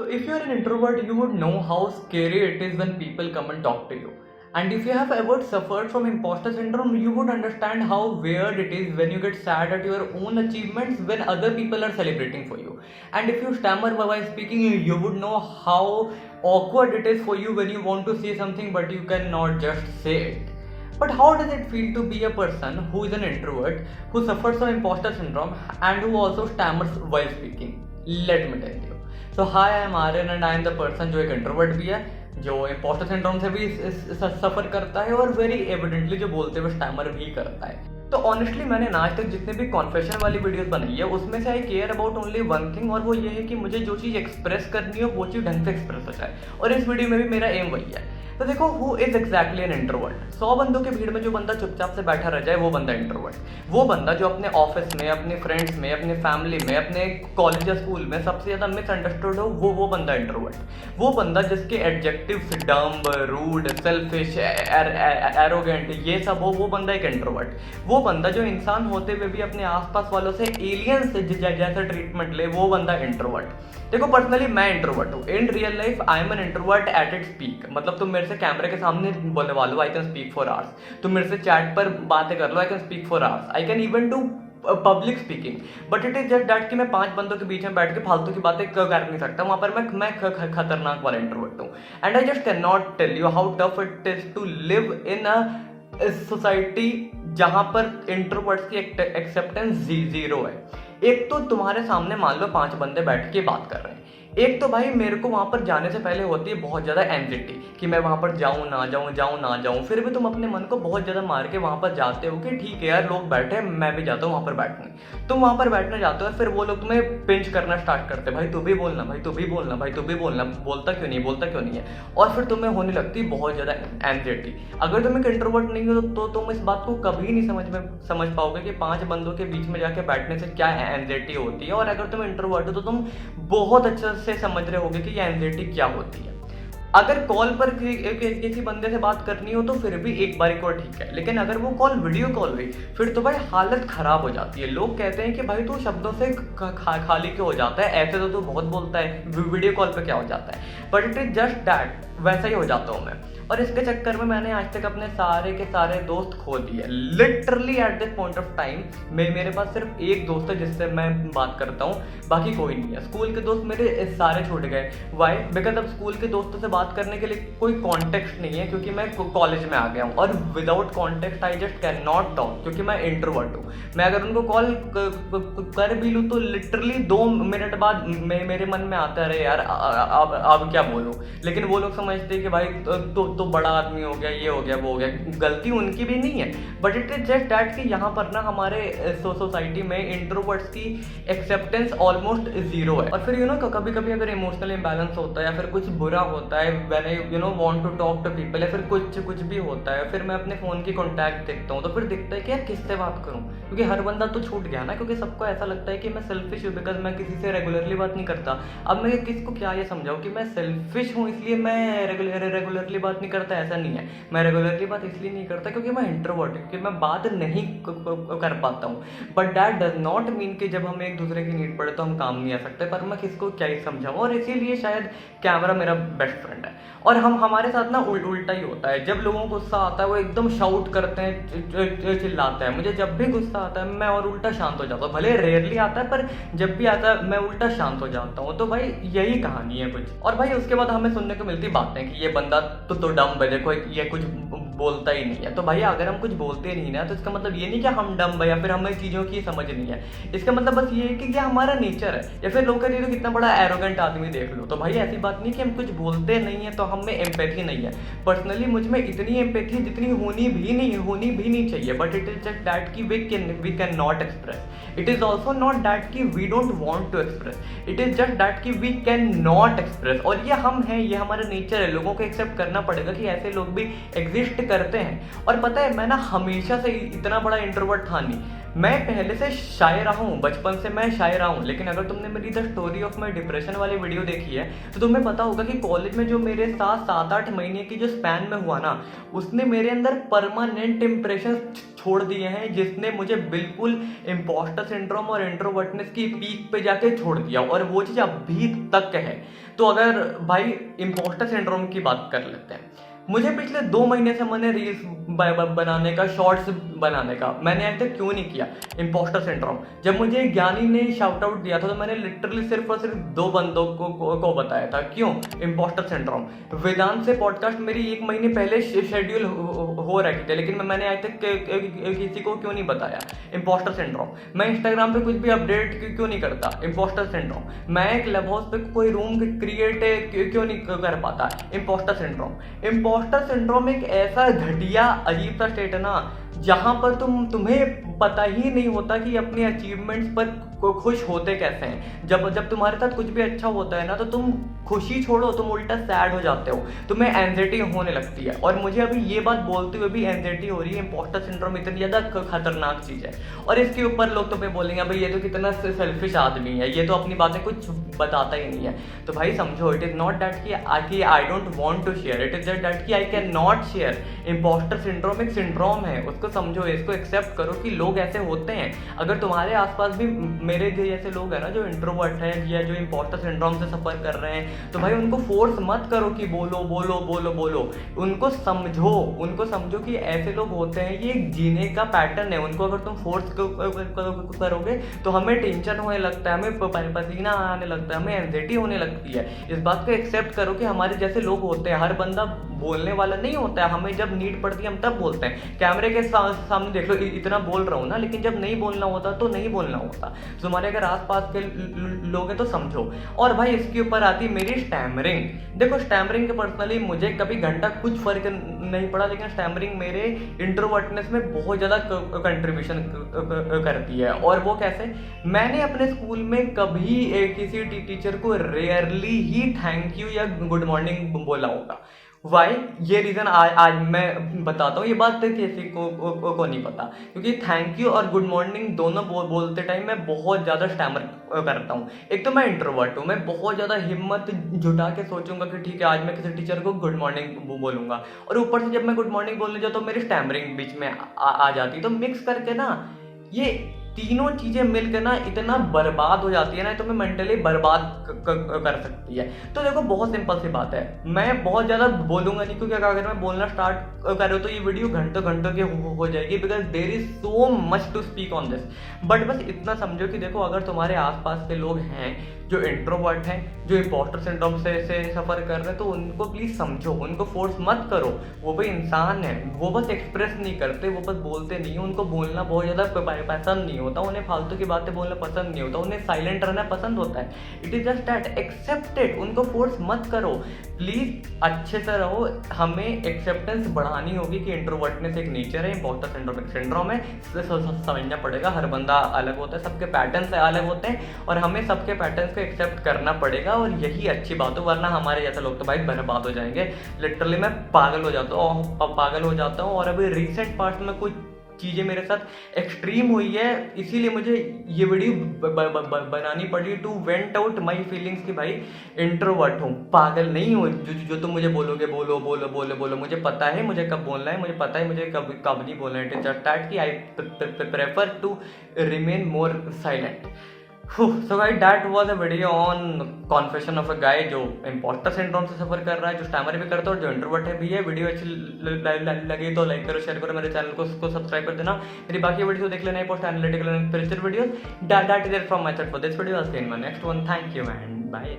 So, if you are an introvert, you would know how scary it is when people come and talk to you. And if you have ever suffered from imposter syndrome, you would understand how weird it is when you get sad at your own achievements when other people are celebrating for you. And if you stammer while speaking, you would know how awkward it is for you when you want to say something but you cannot just say it. But how does it feel to be a person who is an introvert, who suffers from imposter syndrome, and who also stammers while speaking? Let me tell you. So hi, I am Aryan and I am the person जो एक introvert भी है, जो imposter syndrome से भी सफ़र करता है और वेरी एविडेंटली जो बोलते हुए स्टैमर भी करता है। तो ऑनेस्टली मैंने आज तक जितने भी कॉन्फेशन वाली वीडियोस बनाई है उसमें से I care about only one thing, और वो ये है कि मुझे जो चीज़ एक्सप्रेस करनी हो वो चीज़ ढंग से एक्सप्रेस हो जाए। और इस वीडियो में भी मेरा एम वही है। तो देखो, who is exactly an introvert? 100 बंदों के भीड़ में जो बंदा चुपचाप से बैठा रह जाए वो बंदा इंट्रोवर्ट। वो बंदा जो अपने ऑफिस में, अपने फ्रेंड्स में, अपने फैमिली में, अपने कॉलेज या स्कूल में सबसे ज़्यादा मिसअंडरस्टूड हो, वो बंदा इंट्रोवर्ट। वो बंदा जिसके adjectives dumb, rude, selfish, arrogant ये सब हो, वो बंदा एक इंट्रोवर्ट। वो बंदा जो इंसान होते हुए भी अपने आसपास वालों से एलियंस जैसा ट्रीटमेंट ले, वो बंदा इंट्रोवर्ट। देखो, पर्सनली मैं इंट्रोवर्ट हूँ। In real life I am an introvert at its peak. मतलब तुम मेरे से कैमरे के सामने बोलने वालों, I can speak for hours. तुम मेरे से चैट पर बातें कर लो, I can speak for hours. I can even do public speaking, but it is just that कि मैं 5 बंदों के बीच में बैठ के फालतू की बातें कर नहीं सकता। वहां पर मैं खतरनाक वाला इंट्रोवर्ट हूँ। And I just can not tell you how tough it is to live in a society जहां पर इंट्रोवर्ट्स की एक्सेप्टेंस जीरो है। एक तो तुम्हारे सामने मान लो 5 बंदे बैठ के बात कर रहे हैं। एक तो भाई मेरे को वहाँ पर जाने से पहले होती है बहुत ज़्यादा एंग्जाइटी कि मैं वहाँ पर जाऊँ ना जाऊँ। फिर भी तुम अपने मन को बहुत ज़्यादा मार के वहाँ पर जाते हो कि ठीक है यार, लोग बैठे, मैं भी जाता हूँ वहाँ पर बैठने। तुम वहाँ पर बैठने जाते हो, फिर वो लोग तुम्हें पिंच करना स्टार्ट करते हैं, भाई तू भी बोलना, भाई तू भी बोलना, भाई तू भी बोलना, बोलता क्यों नहीं है। और फिर तुम्हें होने लगती है बहुत ज़्यादा एंग्जाइटी। अगर तुम एक इंट्रोवर्ट नहीं हो तो तुम इस बात को कभी नहीं समझ पाओगे कि 5 बंदों के बीच में जाके बैठने से क्या एंग्जाइटी होती है। और अगर तुम इंट्रोवर्ट हो तो तुम बहुत अच्छे से समझ रहे होगे कि ये एंग्जाइटी क्या होती है। अगर कॉल पर किसी बंदे से बात करनी हो तो फिर भी एक बार को ठीक है, लेकिन अगर वो कॉल वीडियो कॉल हुई फिर तो भाई हालत खराब हो जाती है। लोग कहते हैं कि भाई तू शब्दों से खाली क्यों हो जाता है, ऐसे तो तू बहुत बोलता है, वीडियो कॉल पे क्या हो जाता है। But it is just that, वैसा ही हो जाता हूँ मैं। और इसके चक्कर में मैंने आज तक अपने सारे के सारे दोस्त खो दिए। Literally at this point of time मेरे पास सिर्फ एक दोस्त है जिससे मैं बात करता हूँ, बाकी कोई नहीं है। स्कूल के दोस्त मेरे सारे छूट गए। वाई? बिकॉज अब स्कूल के दोस्तों से बात करने के लिए कोई कॉन्टेक्स्ट नहीं है, क्योंकि मैं कॉलेज में आ गया हूँ। और without context I just can not talk, क्योंकि मैं इंट्रोवर्ट हूँ। मैं अगर उनको कॉल कर भी लूँ तो लिटरली 2 मिनट बाद मेरे मन में आता है यार अब क्या बोलूँ। लेकिन वो लोग समझते हैं कि भाई तो बड़ा आदमी हो गया, ये हो गया, वो हो गया। गलती उनकी भी नहीं है, but it is just that कि यहाँ पर ना हमारे सोसाइटी में इंट्रोवर्ट्स की एक्सेप्टेंस ऑलमोस्ट जीरो है। और फिर कभी कभी अगर इमोशनल इम्बैलेंस होता है या फिर कुछ बुरा होता है, when I want to talk to people, या फिर कुछ भी होता है, फिर मैं अपने फोन की कॉन्टैक्ट देखता हूँ तो फिर दिखता है कि यार किससे बात करूँ, क्योंकि हर बंदा तो छूट गया ना। क्योंकि सबको ऐसा लगता है कि मैं सेल्फिश हूँ बिकॉज मैं किसी से रेगुलरली बात नहीं करता। अब मैं किसको क्या ये समझाऊँ कि मैं सेल्फिश हूँ इसलिए मैं रेगुलरली बात नहीं करता? ऐसा नहीं है। मैं रेगुलरली बात इसलिए नहीं करता क्योंकि मैं इंट्रोवर्ट हूँ, क्योंकि मैं बात नहीं कर पाता हूँ। But that does not mean कि जब हमें एक दूसरे की नीड पड़े तो हम काम नहीं आ सकते। पर मैं किसको क्या ही समझाऊँ। और इसीलिए शायद कैमरा मेरा बेस्ट फ्रेंड है। और हमारे साथ ना उल्टा ही होता है। जब लोगों को गुस्सा आता है वो एकदम शाउट करते हैं, चिल्लाते हैं। मुझे जब भी गुस्सा आता है मैं और उल्टा शांत हो जाता हूँ। भले रेयरली आता है पर जब भी आता है मैं उल्टा शांत हो जाता हूँ। तो भाई यही कहानी है कुछ। और भाई उसके बाद हमें सुनने को मिलती बातें कि ये बंदा तो डम है, देखो ये कुछ बोलता ही नहीं है। तो भाई अगर हम कुछ बोलते नहीं ना तो इसका मतलब ये नहीं कि हम डम है या फिर हमें चीज़ों की समझ नहीं है। इसका मतलब बस ये है कि क्या हमारा नेचर है। या फिर लोग कहते हैं तो कितना बड़ा एरोगेंट आदमी देख लो। तो भाई ऐसी बात नहीं कि हम कुछ बोलते नहीं है तो हम में एम्पैथी नहीं है। पर्सनली मुझ में इतनी एम्पैथी जितनी होनी भी नहीं चाहिए। But it is just that कि we can not express. It is also not that कि we don't want to express. It is just that कि वी कैन नॉट एक्सप्रेस। और ये हम हैं, ये हमारा नेचर है। लोगों को एक्सेप्ट करना पड़ेगा कि ऐसे लोग भी एग्जिस्ट करते हैं। और पता है मैं ना हमेशा से इतना बड़ा इंट्रोवर्ट था नहीं। मैं पहले से शाय रहा हूँ, बचपन से मैं शाय रहा हूँ, लेकिन अगर तुमने मेरी the story of my depression वाली वीडियो देखी है तो तुम्हें पता होगा कि कॉलेज में जो मेरे साथ 7-8 महीने की जो स्पैन में हुआ ना, उसने मेरे अंदर परमानेंट इम्प्रेशन छोड़ दिए हैं, जिसने मुझे बिल्कुल इम्पोस्टर सिंड्रोम और इंट्रोवर्टनेस की पीक पे जाके छोड़ दिया, और वो चीज़ अभी तक है। तो अगर भाई इम्पोस्टर सिंड्रोम की बात कर लेते हैं, मुझे पिछले 2 महीने से मैंने रील्स बनाने का, शॉर्ट्स बनाने का, मैंने आज तक क्यों नहीं किया? Impostor syndrome. जब मुझे ज्ञानी ने शाउट आउट दिया था तो मैंने लिटरली सिर्फ और सिर्फ 2 बंदों को बताया था। क्यों? Impostor syndrome. वेदांत से पॉडकास्ट मेरी 1 महीने पहले शेड्यूल हो रखी थी, लेकिन मैंने आज तक किसी को क्यों नहीं बताया? Impostor syndrome. मैं इंस्टाग्राम पे कुछ भी अपडेट क्यों नहीं करता? Impostor syndrome. मैं एक क्लब हाउस पे कोई रूम क्रिएट क्यों नहीं कर पाता? Impostor syndrome. इम्पोस्टर सिंड्रोम एक ऐसा घटिया अजीब सा स्टेट है ना, जहां पर तुम्हें पता ही नहीं होता कि अपने अचीवमेंट्स पर खुश होते कैसे हैं। जब तुम्हारे साथ कुछ भी अच्छा होता है ना, तो तुम खुशी छोड़ो, तुम उल्टा सैड हो जाते हो, तुम्हें एंजाइटी होने लगती है। और मुझे अभी ये बात बोलते हुए भी एंजाइटी हो रही है। इम्पोस्टर सिंड्रोम इतनी ज़्यादा खतरनाक चीज़ है, और इसके ऊपर लोग तुम्हें बोलेंगे भाई ये तो कितना सेल्फिश आदमी है, ये तो अपनी बातें कुछ बताता ही नहीं है। तो भाई समझो, इट इज़ नॉट दैट कि I don't want to share, it is that कि I can not share. Imposter syndrome एक सिंड्रोम है, उसको समझो, इसको एक्सेप्ट करो कि लोग ऐसे होते हैं। अगर तुम्हारे आसपास भी मेरे जैसे लोग हैं ना, जो इंट्रोवर्ट हैं या जो इम्पोस्टर सिंड्रोम से सफ़र कर रहे हैं, तो भाई उनको फोर्स मत करो कि बोलो बोलो बोलो बोलो। उनको समझो कि ऐसे लोग होते हैं, ये एक जीने का पैटर्न है। उनको अगर तुम फोर्स करोगे तो हमें टेंशन होने लगता है, हमें पसीना आने लगता है, हमें एंजाइटी होने लगती है। इस बात को एक्सेप्ट करो कि हमारे जैसे लोग होते हैं। हर बंदा बोलने वाला नहीं होता है, हमें जब नीड पड़ती है हम तब बोलते हैं। कैमरे के सामने देख लो, इतना बोल रहा हूँ ना, लेकिन जब नहीं बोलना होता तो नहीं बोलना होता। तो तुम्हारे अगर आसपास के लोग हैं तो समझो। और भाई इसके ऊपर आती मेरी स्टैमरिंग। देखो, स्टैमरिंग के पर्सनली मुझे कभी घंटा कुछ फर्क नहीं पड़ा, लेकिन स्टैमरिंग मेरे इंट्रोवर्टनेस में बहुत ज़्यादा कंट्रीब्यूशन करती है। और वो कैसे? मैंने अपने स्कूल में कभी किसी टीचर को रेयरली ही थैंक यू या गुड मॉर्निंग बोला होगा। वाई? ये रीज़न आज मैं बताता हूँ। ये बात किसी को नहीं पता, क्योंकि थैंक यू और गुड मॉर्निंग दोनों बोलते टाइम मैं बहुत ज़्यादा स्टैमर करता हूँ। एक तो मैं इंट्रोवर्ट हूँ, मैं बहुत ज़्यादा हिम्मत जुटा के सोचूंगा कि ठीक है आज मैं किसी टीचर को गुड मॉर्निंग बोलूँगा, और ऊपर से जब मैं गुड मॉर्निंग बोलने जाऊँ तो मेरी स्टैमरिंग बीच में आ जाती है। तो मिक्स करके ना, ये तीनों चीज़ें मिलकर ना इतना बर्बाद हो जाती है ना, तो मैं मेंटली बर्बाद कर सकती है। तो देखो, बहुत सिंपल सी बात है, मैं बहुत ज़्यादा बोलूँगा नहीं, क्योंकि अगर मैं बोलना स्टार्ट कर रहा हूँ तो ये वीडियो घंटों घंटों की हो जाएगी, because there is so much to speak on this. But बस इतना समझो कि देखो, अगर तुम्हारे आसपास के लोग हैं जो इंट्रोवर्ट हैं, जो इम्पोस्टर सिंड्रोम से सफ़र कर रहे हैं, तो उनको प्लीज़ समझो, उनको फोर्स मत करो। वो भी इंसान है, वो बस एक्सप्रेस नहीं करते, वो बस बोलते नहीं, उनको बोलना बहुत ज़्यादा पसंद नहीं होता, उन्हें फालतू की बातें बोलना पसंद नहीं होता, उन्हें साइलेंट रहना पसंद होता है। It is just that, accept it. उनको फोर्स मत करो, प्लीज़ अच्छे से रहो। हमें एक्सेप्टेंस बढ़ानी होगी कि इंट्रोवर्टनेस एक नेचर है, इम्पोस्टर सिंड्रोम है, समझना पड़ेगा। हर बंदा अलग होता है, सबके पैटर्न्स अलग होते हैं, और हमें सबके पैटर्न्स को एक्सेप्ट करना पड़ेगा, और यही अच्छी बात हो। वरना हमारे जैसे लोग तो भाई बर्बाद हो जाएंगे। लिटरली मैं पागल हो जाता हूँ। और अभी रिसेंट पास्ट में कुछ चीज़ें मेरे साथ एक्सट्रीम हुई है, इसीलिए मुझे ये वीडियो बनानी पड़ी to vent out my feelings कि भाई इंट्रोवर्ट हूँ, पागल नहीं हूँ जो तुम मुझे बोलोगे बोलो बोलो बोलो बोलो। मुझे पता है मुझे कब बोलना है, मुझे पता है मुझे कब नहीं बोलना है। इट इज जस्ट दैट कि I prefer to remain more silent. So guys, that was a video on confession of a guy जो इम्पोस्टर सिंड्रोम से सफर कर रहा है, जो स्टैमर भी करता है और जो इंट्रोवर्ट है भी है। वीडियो अच्छी लगी तो लाइक करो, शेयर करो, मेरे चैनल को सब्सक्राइब कर देना। मेरी बाकी वीडियो देख लेना, post analytical and spiritual videos. That is it from my side for this video. I'll see you in my next one. Thank you and bye.